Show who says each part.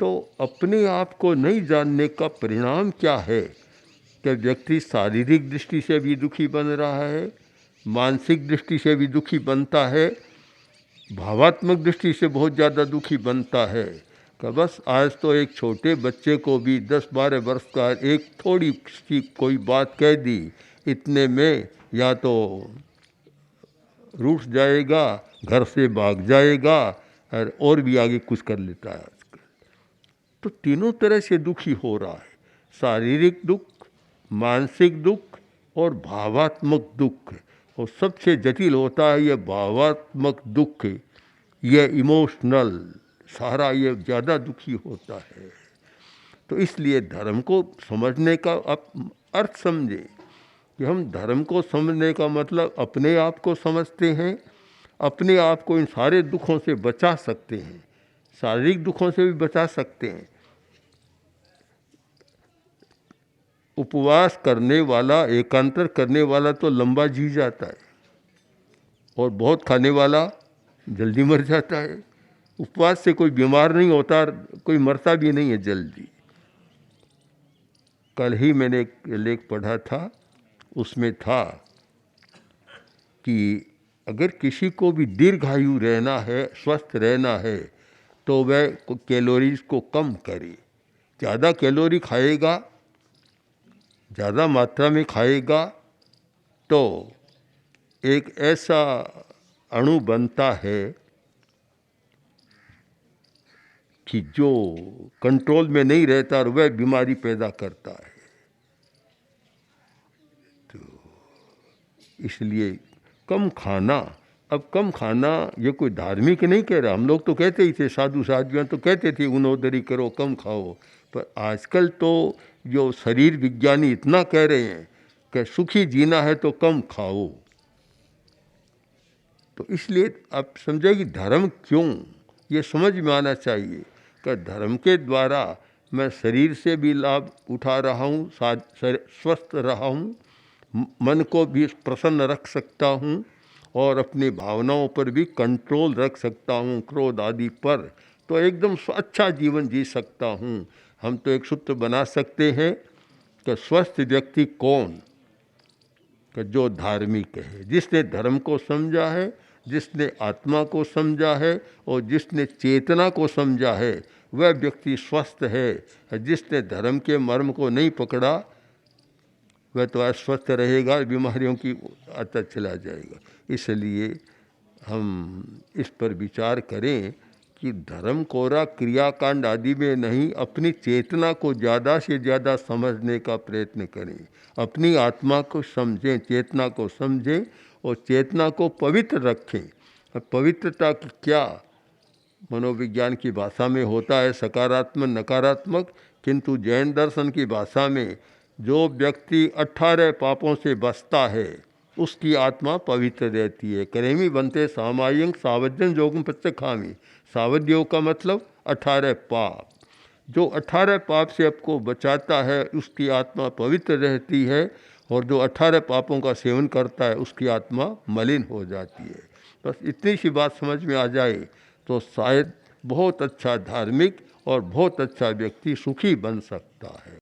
Speaker 1: तो अपने आप को नहीं जानने का परिणाम क्या है कि व्यक्ति शारीरिक दृष्टि से भी दुखी बन रहा है, मानसिक दृष्टि से भी दुखी बनता है, भावात्मक दृष्टि से बहुत ज़्यादा दुखी बनता है। कि बस आज तो एक छोटे बच्चे को भी 10-12 वर्ष का एक थोड़ी सी कोई बात कह दी, इतने में या तो रूठ जाएगा, घर से भाग जाएगा और भी आगे कुछ कर लेता है आजकल। तो तीनों तरह से दुखी हो रहा है, शारीरिक दुख, मानसिक दुख और भावात्मक दुख। और सबसे जटिल होता है ये भावात्मक दुख, ये इमोशनल, सारा ये ज़्यादा दुखी होता है। तो इसलिए धर्म को समझने का आप अर्थ समझे कि हम धर्म को समझने का मतलब अपने आप को समझते हैं, अपने आप को इन सारे दुखों से बचा सकते हैं, शारीरिक दुखों से भी बचा सकते हैं। उपवास करने वाला, एकांतर करने वाला तो लंबा जी जाता है और बहुत खाने वाला जल्दी मर जाता है। उपवास से कोई बीमार नहीं होता, कोई मरता भी नहीं है जल्दी। कल ही मैंने एक लेख पढ़ा था, उसमें था कि अगर किसी को भी दीर्घायु रहना है, स्वस्थ रहना है, तो वह कैलोरीज को कम करे। ज़्यादा कैलोरी खाएगा, ज़्यादा मात्रा में खाएगा तो एक ऐसा अणु बनता है कि जो कंट्रोल में नहीं रहता और वह बीमारी पैदा करता है। तो इसलिए कम खाना, अब कम खाना ये कोई धार्मिक नहीं कह रहा, हम लोग तो कहते ही थे, साधु साध्वियाँ तो कहते थे उन्होदरी करो, कम खाओ। पर आजकल तो जो शरीर विज्ञानी इतना कह रहे हैं कि सुखी जीना है तो कम खाओ। तो इसलिए आप समझे कि धर्म क्यों, ये समझ में आना चाहिए कि धर्म के द्वारा मैं शरीर से भी लाभ उठा रहा हूँ, स्वस्थ रहा हूँ, मन को भी प्रसन्न रख सकता हूँ और अपनी भावनाओं पर भी कंट्रोल रख सकता हूँ, क्रोध आदि पर, तो एकदम अच्छा जीवन जी सकता हूँ। हम तो एक सूत्र बना सकते हैं कि स्वस्थ व्यक्ति कौन, कि जो धार्मिक है, जिसने धर्म को समझा है, जिसने आत्मा को समझा है और जिसने चेतना को समझा है, वह व्यक्ति स्वस्थ है। जिसने धर्म के मर्म को नहीं पकड़ा वह तो अस्वस्थ रहेगा, बीमारियों की आता चला जाएगा। इसलिए हम इस पर विचार करें कि धर्म कोरा क्रियाकांड आदि में नहीं, अपनी चेतना को ज़्यादा से ज़्यादा समझने का प्रयत्न करें, अपनी आत्मा को समझें, चेतना को समझें और चेतना को पवित्र रखें। अब पवित्रता की क्या मनोविज्ञान की भाषा में होता है सकारात्मक नकारात्मक, किंतु जैन दर्शन की भाषा में जो व्यक्ति 18 पापों से बचता है उसकी आत्मा पवित्र रहती है। करेमी बनते सामायिक सावध्यन जोगम प्रत्यखामी, सावध योग का मतलब 18 पाप। जो 18 पाप से आपको बचाता है उसकी आत्मा पवित्र रहती है, और जो 18 पापों का सेवन करता है उसकी आत्मा मलिन हो जाती है। बस इतनी सी बात समझ में आ जाए तो शायद बहुत अच्छा धार्मिक और बहुत अच्छा व्यक्ति सुखी बन सकता है।